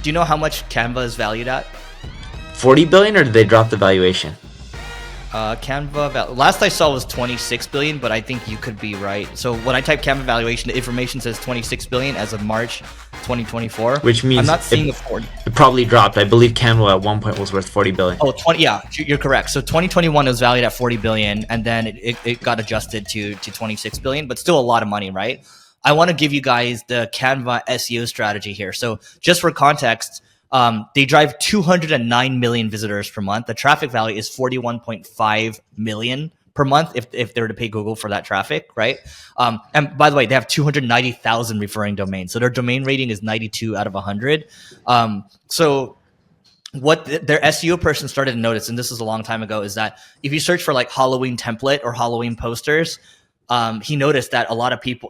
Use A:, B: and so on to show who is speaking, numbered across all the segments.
A: Do you know how much Canva is valued at?
B: 40 billion, or did they drop the valuation?
A: Canva last I saw was 26 billion, but I think you could be right. So when I type Canva valuation, the information says 26 billion as of March 2024.
B: Which means
A: I'm not seeing a 40.
B: It probably dropped. I believe Canva at one point was worth 40 billion.
A: Oh, 20. Yeah, you're correct. So 2021 was valued at 40 billion, and then it got adjusted to 26 billion, but still a lot of money, right? I want to give you guys the Canva SEO strategy here. So just for context, they drive 209 million visitors per month. The traffic value is 41.5 million per month if they were to pay Google for that traffic, right? And by the way, they have 290,000 referring domains. So their domain rating is 92 out of 100. So what their SEO person started to notice, and this is a long time ago, is that if you search for like Halloween template or Halloween posters, he noticed that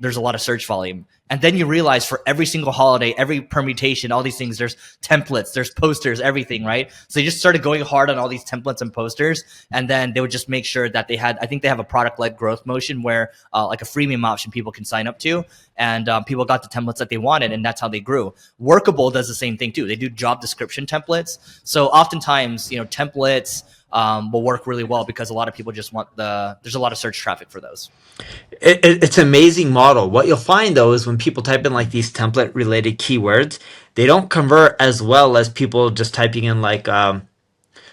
A: there's a lot of search volume. And then you realize for every single holiday, every permutation, all these things, there's templates, there's posters, everything, right? So they just started going hard on all these templates and posters. And then they would just make sure that I think they have a product-led growth motion where like a freemium option people can sign up to. And people got the templates that they wanted, and that's how they grew. Workable does the same thing too. They do job description templates. So oftentimes, templates will work really well because a lot of people just want there's a lot of search traffic for those.
B: It's an amazing model. What you'll find though is when people type in like these template related keywords, they don't convert as well as people just typing in like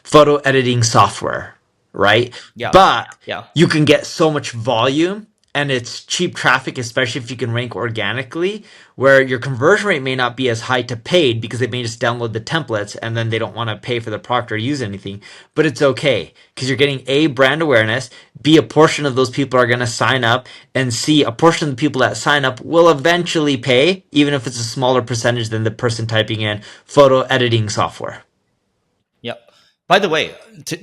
B: photo editing software, right?
A: Yeah.
B: But
A: yeah,
B: you can get so much volume, and it's cheap traffic, especially if you can rank organically, where your conversion rate may not be as high to paid because they may just download the templates and then they don't want to pay for the product or use anything. But it's okay because you're getting A, brand awareness, B, a portion of those people are going to sign up, and C, a portion of the people that sign up will eventually pay, even if it's a smaller percentage than the person typing in photo editing software.
A: Yep. By the way,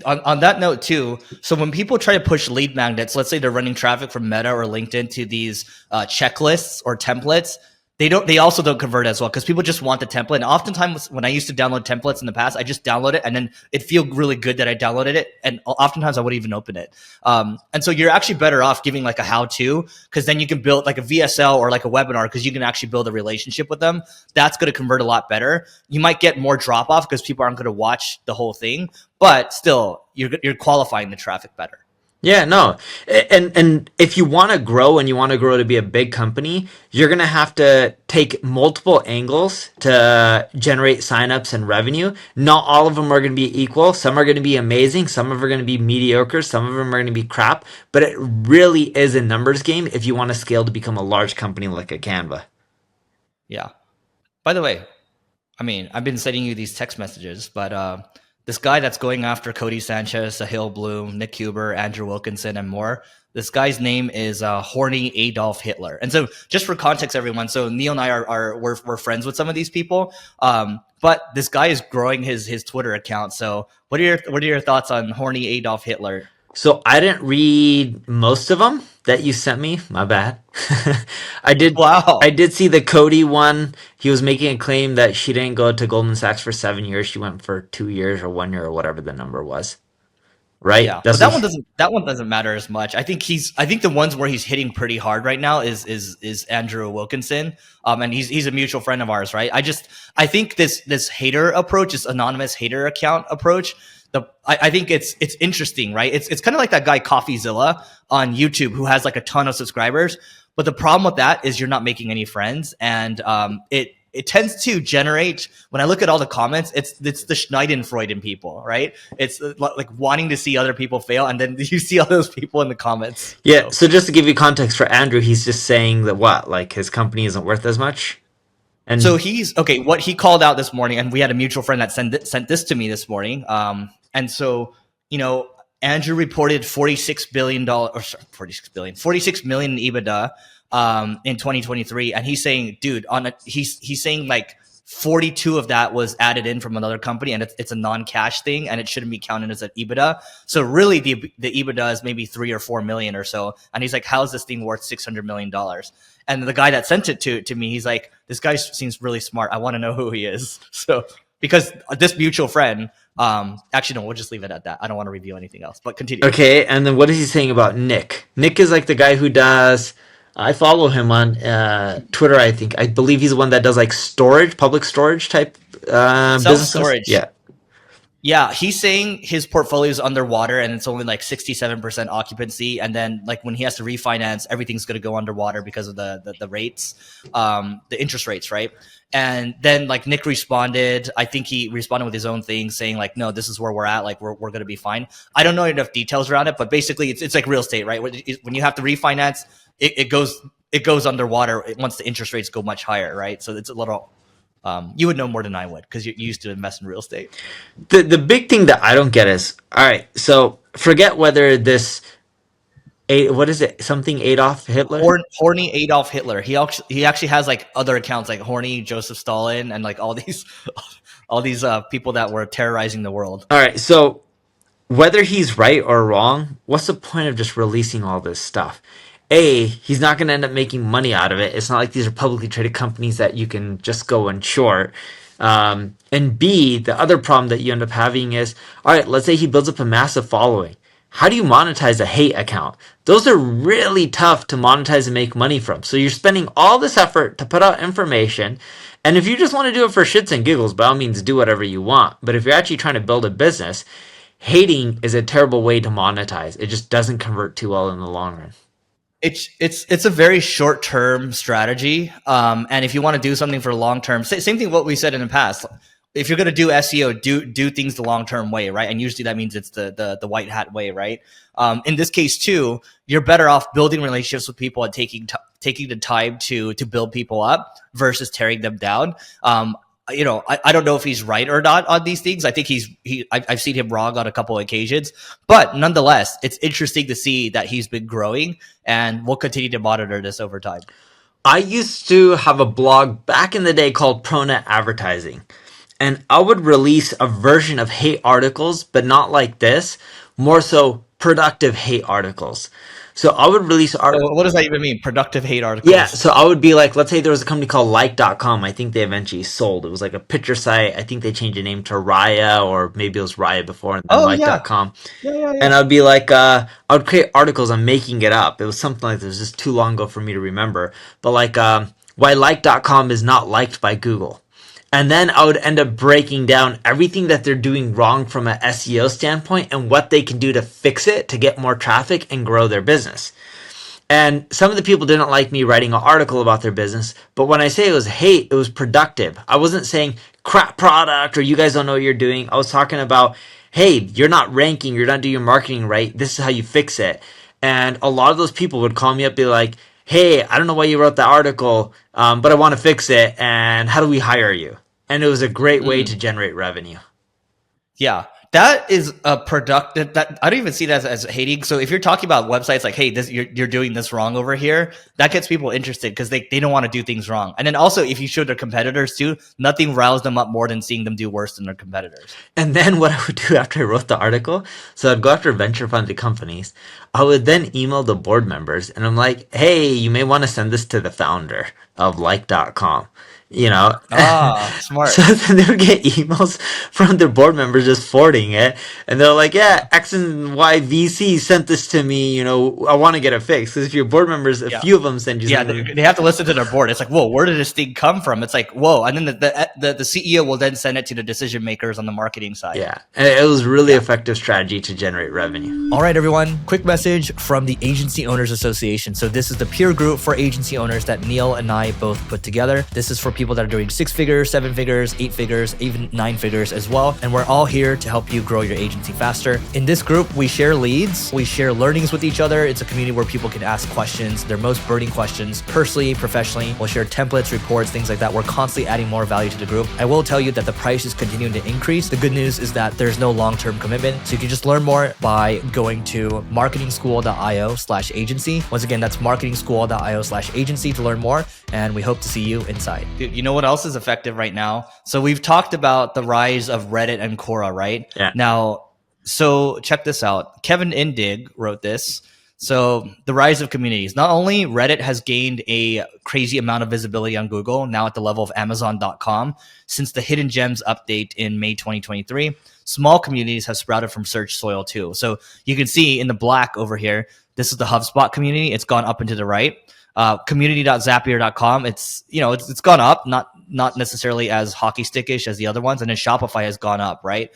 A: on that note too, so when people try to push lead magnets, let's say they're running traffic from Meta or LinkedIn to these checklists or templates, they also don't convert as well because people just want the template. And oftentimes when I used to download templates in the past, I just download it and then it feel really good that I downloaded it. And oftentimes I wouldn't even open it. And so you're actually better off giving like a how-to, because then you can build like a VSL or like a webinar, because you can actually build a relationship with them. That's going to convert a lot better. You might get more drop off because people aren't going to watch the whole thing, but still you're qualifying the traffic better.
B: Yeah, no. And if you want to grow and you want to grow to be a big company, you're going to have to take multiple angles to generate signups and revenue. Not all of them are going to be equal. Some are going to be amazing. Some of them are going to be mediocre. Some of them are going to be crap. But it really is a numbers game if you want to scale to become a large company like a Canva.
A: Yeah. By the way, I mean, I've been sending you these text messages, but this guy that's going after Cody Sanchez, Sahil Bloom, Nick Huber, Andrew Wilkinson, and more, this guy's name is Horny Adolf Hitler. And so just for context, everyone, so Neil and I we're friends with some of these people, but this guy is growing his Twitter account. So what are your thoughts on Horny Adolf Hitler?
B: So I didn't read most of them that you sent me. My bad. I did.
A: Wow.
B: I did see the Cody one. He was making a claim that she didn't go to Goldman Sachs for 7 years. She went for 2 years or 1 year or whatever the number was. Right.
A: Yeah. But that one doesn't matter as much. I think the ones where he's hitting pretty hard right now is Andrew Wilkinson. And he's a mutual friend of ours, right? I think this hater approach, this anonymous hater account approach, I think it's interesting, right? It's kind of like that guy CoffeeZilla on YouTube who has like a ton of subscribers. But the problem with that is you're not making any friends, and it tends to generate, when I look at all the comments, it's the Schadenfreude in people, right? It's like wanting to see other people fail, and then you see all those people in the comments.
B: Yeah. So just to give you context for Andrew, he's just saying that like his company isn't worth as much. And
A: so what he called out this morning, and we had a mutual friend that sent this to me this morning. And so, Andrew reported $46 million in EBITDA in 2023, and he's saying, dude, he's saying like 42 of that was added in from another company, and it's a non-cash thing, and it shouldn't be counted as an EBITDA. So really, the EBITDA is maybe 3 or 4 million or so, and he's like, how is this thing worth $600 million? And the guy that sent it to me, he's like, this guy seems really smart. I want to know who he is. So because this mutual friend. Actually, no, we'll just leave it at that. I don't want to review anything else, but continue.
B: Okay, and then what is he saying about Nick? Nick is like the guy who does I follow him on Twitter. I believe he's the one that does like storage, public storage type businesses.
A: Self-storage.
B: Yeah.
A: Yeah, he's saying his portfolio is underwater and it's only like 67% occupancy. And then like when he has to refinance, everything's going to go underwater because of the rates, the interest rates, right? And then like Nick responded, I think he responded with his own thing saying like, no, this is where we're at. Like we're going to be fine. I don't know enough details around it, but basically it's like real estate, right? When you have to refinance, it goes underwater once the interest rates go much higher, right? So it's a little, you would know more than I would because you used to invest in real estate.
B: The big thing that I don't get is, all right, so forget whether this what is it, something Adolf Hitler.
A: Horny Adolf Hitler. He actually has like other accounts like horny Joseph Stalin and like all these people that were terrorizing the world.
B: All right, so whether he's right or wrong, what's the point of just releasing all this stuff? A, he's not going to end up making money out of it. It's not like these are publicly traded companies that you can just go and short. And B, the other problem that you end up having is, all right, let's say he builds up a massive following. How do you monetize a hate account? Those are really tough to monetize and make money from. So you're spending all this effort to put out information. And if you just want to do it for shits and giggles, by all means, do whatever you want. But if you're actually trying to build a business, hating is a terrible way to monetize. It just doesn't convert too well in the long run.
A: It's a very short term strategy, and if you want to do something for long term, same thing what we said in the past. If you're going to do SEO, do things the long term way, right? And usually that means it's the white hat way, right? In this case too, you're better off building relationships with people and taking the time to build people up versus tearing them down. I don't know if he's right or not on these things. I think I've seen him wrong on a couple of occasions, but nonetheless, it's interesting to see that he's been growing, and we'll continue to monitor this over time.
B: I used to have a blog back in the day called ProNet Advertising, and I would release a version of hate articles, but not like this, more so productive hate articles. So I would release articles.
A: What does that even mean? Productive hate articles?
B: Yeah, so I would be like, let's say there was a company called like.com. I think they eventually sold. It was like a picture site. I think they changed the name to Raya, or maybe it was Raya before and then like.com.
A: Yeah.
B: And I'd be like, I would create articles on making it up. It was something like this. It was just too long ago for me to remember. But like, why like.com is not liked by Google. And then I would end up breaking down everything that they're doing wrong from an SEO standpoint and what they can do to fix it to get more traffic and grow their business. And some of the people didn't like me writing an article about their business, but when I say it was hate, it was productive. I wasn't saying crap product or you guys don't know what you're doing. I was talking about, hey, you're not ranking, you're not doing your marketing right. This is how you fix it. And a lot of those people would call me up, be like, hey, I don't know why you wrote the article, but I want to fix it. And how do we hire you? And it was a great way to generate revenue.
A: Yeah, that is a productive. That I don't even see that as hating. So if you're talking about websites like, hey, you're doing this wrong over here, that gets people interested because they don't want to do things wrong. And then also if you show their competitors too, nothing riles them up more than seeing them do worse than their competitors.
B: And then what I would do after I wrote the article, so I'd go after venture funded companies. I would then email the board members and I'm like, hey, you may want to send this to the founder of like.com.
A: Smart.
B: So then they would get emails from their board members just forwarding it, and they're like, "Yeah, X and Y VC sent this to me. I want to get it fixed." Because if your board members, a few of them send you,
A: they have to listen to their board. It's like, whoa, where did this thing come from? It's like, whoa, and then the CEO will then send it to the decision makers on the marketing side.
B: Yeah, and it was really effective strategy to generate revenue.
A: All right, everyone, quick message from the Agency Owners Association. So this is the peer group for agency owners that Neil and I both put together. This is for people that are doing 6 figures, 7 figures, 8 figures, even 9 figures as well. And we're all here to help you grow your agency faster. In this group, we share leads, we share learnings with each other. It's a community where people can ask questions, their most burning questions, personally, professionally. We'll share templates, reports, things like that. We're constantly adding more value to the group. I will tell you that the price is continuing to increase. The good news is that there's no long-term commitment. So you can just learn more by going to marketingschool.io/agency. Once again, that's marketingschool.io/agency to learn more. And we hope to see you inside. Dude, you know what else is effective right now? So we've talked about the rise of Reddit and Quora, right?
B: Yeah.
A: Now, so check this out. Kevin Indig wrote this. So the rise of communities. Not only Reddit has gained a crazy amount of visibility on Google, now at the level of Amazon.com, since the Hidden Gems update in May 2023, small communities have sprouted from search soil too. So you can see in the black over here, this is the HubSpot community. It's gone up and to the right. Community.zapier.com, it's gone up, not necessarily as hockey stickish as the other ones. And then Shopify has gone up, right?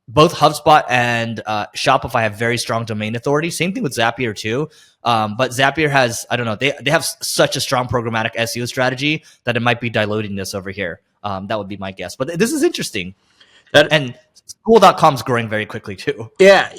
A: Both HubSpot and Shopify have very strong domain authority. Same thing with Zapier too. But Zapier has, I don't know, they have such a strong programmatic SEO strategy that it might be diluting this over here. That would be my guess. But this is interesting. And school.com is growing very quickly too.
B: Yeah,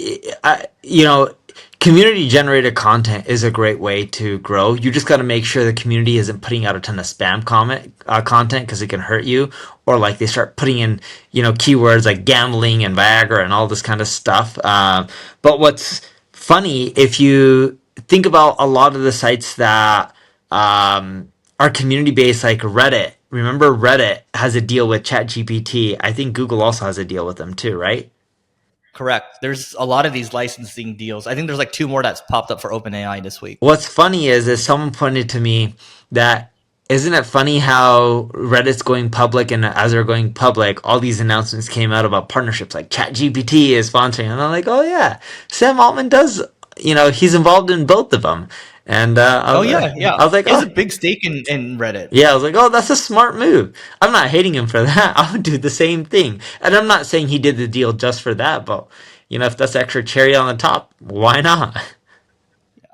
B: community generated content is a great way to grow. You just got to make sure the community isn't putting out a ton of spam content because it can hurt you, or like they start putting in keywords like gambling and Viagra and all this kind of stuff. But what's funny, if you think about a lot of the sites that are community based, like Reddit. Remember, Reddit has a deal with ChatGPT. I think Google also has a deal with them too, right?
A: Correct. There's a lot of these licensing deals. I think there's like 2 more that's popped up for OpenAI this week.
B: What's funny is someone pointed to me that, isn't it funny how Reddit's going public, and as they're going public, all these announcements came out about partnerships like ChatGPT is sponsoring, and I'm like, oh yeah, Sam Altman does, he's involved in both of them. And I was like,
A: he has a big stake in Reddit.
B: Yeah, I was like, oh, that's a smart move. I'm not hating him for that. I would do the same thing. And I'm not saying he did the deal just for that, but if that's extra cherry on the top, why not?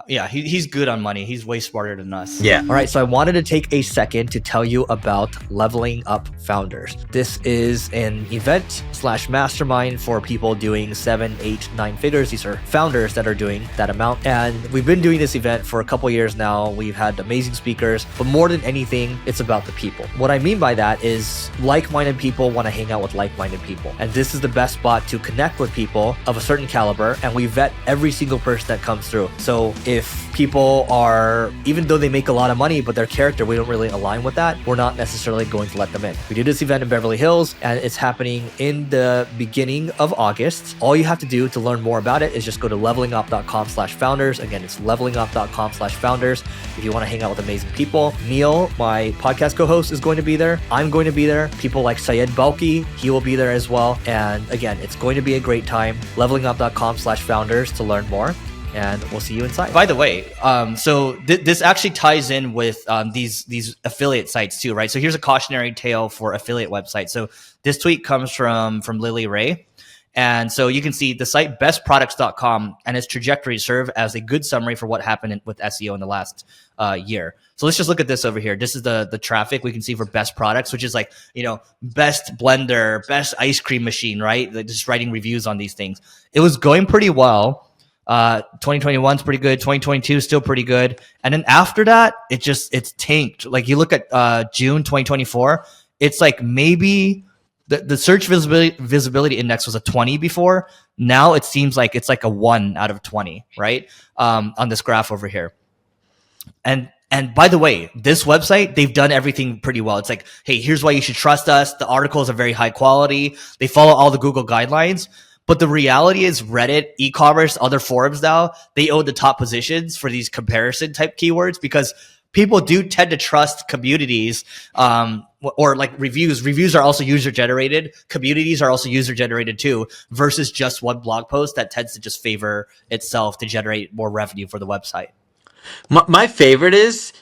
A: Yeah, he's good on money. He's way smarter than us.
B: Yeah.
A: All right, so I wanted to take a second to tell you about Leveling Up Founders. This is an event/mastermind for people doing 7, 8, 9 figures. These are founders that are doing that amount. And we've been doing this event for a couple years now. We've had amazing speakers, but more than anything, it's about the people. What I mean by that is like-minded people want to hang out with like-minded people. And this is the best spot to connect with people of a certain caliber. And we vet every single person that comes through. So if people are, even though they make a lot of money, but their character, we don't really align with that, we're not necessarily going to let them in. We do this event in Beverly Hills, and it's happening in the beginning of August. All you have to do to learn more about it is just go to levelingup.com/founders. Again, it's levelingup.com/founders. If you want to hang out with amazing people, Neil, my podcast co-host, is going to be there. I'm going to be there. People like 𝗖𝗛𝗢𝗚𝗓𝗓, he will be there as well. And again, it's going to be a great time. levelingup.com/founders to learn more. And we'll see you inside. By the way, so this actually ties in with these affiliate sites too, right? So here's a cautionary tale for affiliate websites. So this tweet comes from Lily Ray. And so you can see the site bestproducts.com and its trajectory serve as a good summary for what happened with SEO in the last year. So let's just look at this over here. This is the traffic we can see for best products, which is like, best blender, best ice cream machine, right? Like just writing reviews on these things. It was going pretty well. 2021 is pretty good. 2022 is still pretty good. And then after that, it's tanked. Like you look at June 2024, it's like maybe the search visibility index was a 20 before. Now it seems like it's like a 1 out of 20, right? On this graph over here. And by the way, this website, they've done everything pretty well. It's like, hey, here's why you should trust us. The articles are very high quality. They follow all the Google guidelines. But the reality is Reddit, e-commerce, other forums now, they own the top positions for these comparison type keywords because people do tend to trust communities or like reviews. Reviews are also user generated. Communities are also user generated too, versus just one blog post that tends to just favor itself to generate more revenue for the website.
B: My favorite is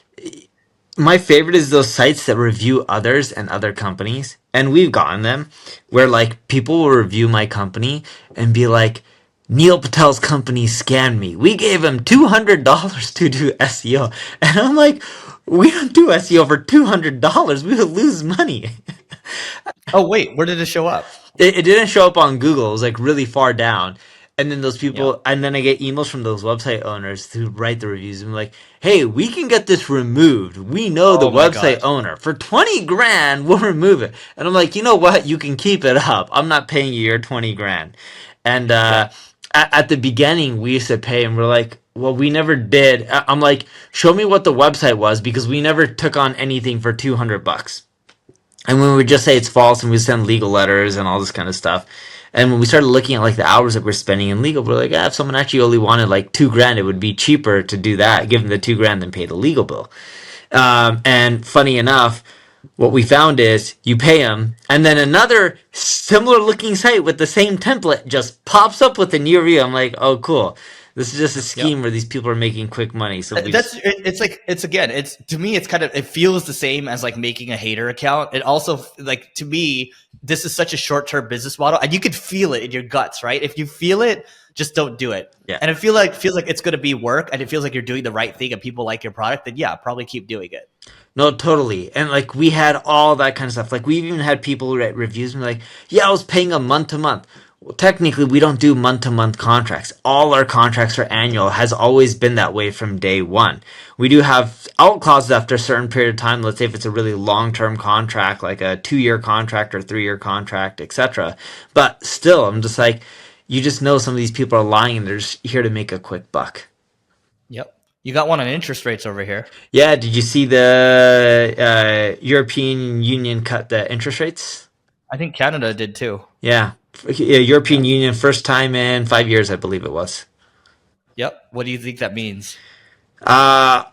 B: those sites that review others and other companies. And we've gotten them where like people will review my company and be like, Neil Patel's company scammed me. We gave him $200 to do SEO. And I'm like, we don't do SEO for $200. We would lose money.
A: Oh, wait, where did it show up?
B: It didn't show up on Google. It was like really far down. And then those people, and then I get emails from those website owners who write the reviews and like, hey, we can get this removed. We know the website owner. For 20 grand, we'll remove it. And I'm like, you know what? You can keep it up. I'm not paying you your 20 grand. And at the beginning, we used to pay and we're like, well, we never did. I'm like, show me what the website was because we never took on anything for $200. And when we just say it's false and we send legal letters and all this kind of stuff. And when we started looking at like the hours that we're spending in legal, we're like, if someone actually only wanted like $2 grand, it would be cheaper to do that, give them the $2 grand than pay the legal bill. And funny enough, what we found is you pay them, and then another similar looking site with the same template just pops up with a new review. I'm like, oh, cool. This is just a
A: Yep.
B: scheme where these people are making quick money. So
A: It's to me, it's kind of, it feels the same as like making a hater account. It also, like, to me, this is such a short-term business model, and you could feel it in your guts, right? If you feel it, just don't do it.
B: Yeah.
A: And it feels like it's going to be work, and it feels like you're doing the right thing and people like your product, then yeah, probably keep doing it.
B: No, totally. And like we had all that kind of stuff. Like we've even had people write reviews and be like, yeah, I was paying a month to month. Well, technically, we don't do month to month contracts. All our contracts are annual, has always been that way from day one. We do have out clauses after a certain period of time. Let's say if it's a really long term contract, like a 2-year contract or 3-year contract, etc. But still, I'm just like, you just know some of these people are lying and they're just here to make a quick buck.
A: Yep. You got one on interest rates over here.
B: Yeah, did you see the European Union cut the interest rates?
A: I think Canada did too.
B: Yeah. European Union, first time in 5 years, I believe it was.
A: Yep. What do you think that means?
B: Uh,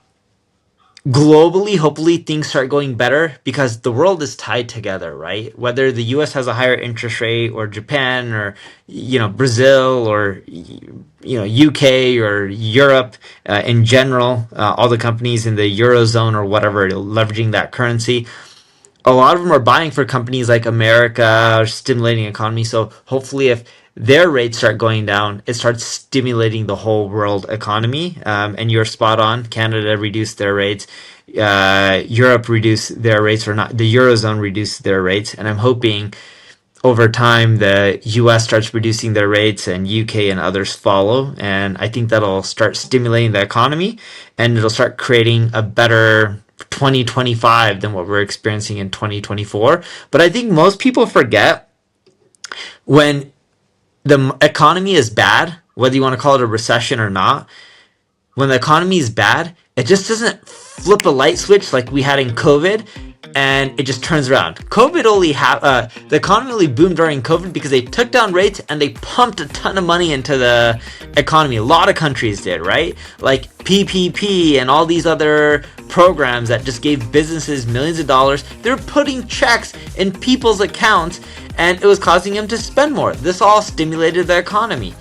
B: Globally, hopefully things start going better because the world is tied together, right? Whether the US has a higher interest rate or Japan or, Brazil or, UK or Europe in general, all the companies in the Eurozone or whatever leveraging that currency, a lot of them are buying for companies like America, stimulating economy. So hopefully, if their rates start going down, it starts stimulating the whole world economy. And you're spot on. Canada reduced their rates. Europe reduced their rates, or not. The Eurozone reduced their rates. And I'm hoping over time the US starts reducing their rates and UK and others follow. And I think that'll start stimulating the economy and it'll start creating a better 2025 than what we're experiencing in 2024. But I think most people forget when the economy is bad, whether you want to call it a recession or not, when the economy is bad, it just doesn't flip a light switch like we had in COVID and it just turns around. The economy only boomed during COVID because they took down rates and they pumped a ton of money into the economy. A lot of countries did, right? Like PPP and all these other programs that just gave businesses millions of dollars. They're putting checks in people's accounts and it was causing them to spend more. This all stimulated the economy.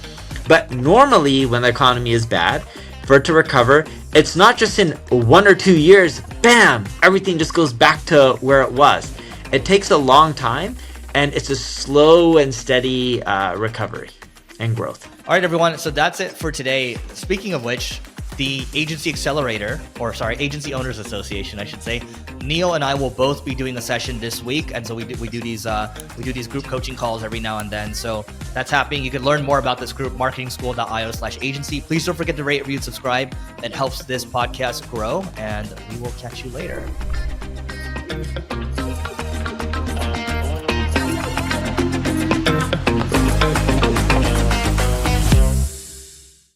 B: But normally when the economy is bad, for it to recover, it's not just in 1 or 2 years, bam, everything just goes back to where it was. It takes a long time, and it's a slow and steady recovery and growth.
A: All right, everyone. So that's it for today. Speaking of which, the Agency Agency Owners Association, I should say, Neil and I will both be doing a session this week, and so we do these group coaching calls every now and then. So that's happening. You can learn more about this group, marketingschool.io/agency. Please don't forget to rate, review, and subscribe. It helps this podcast grow, and we will catch you later.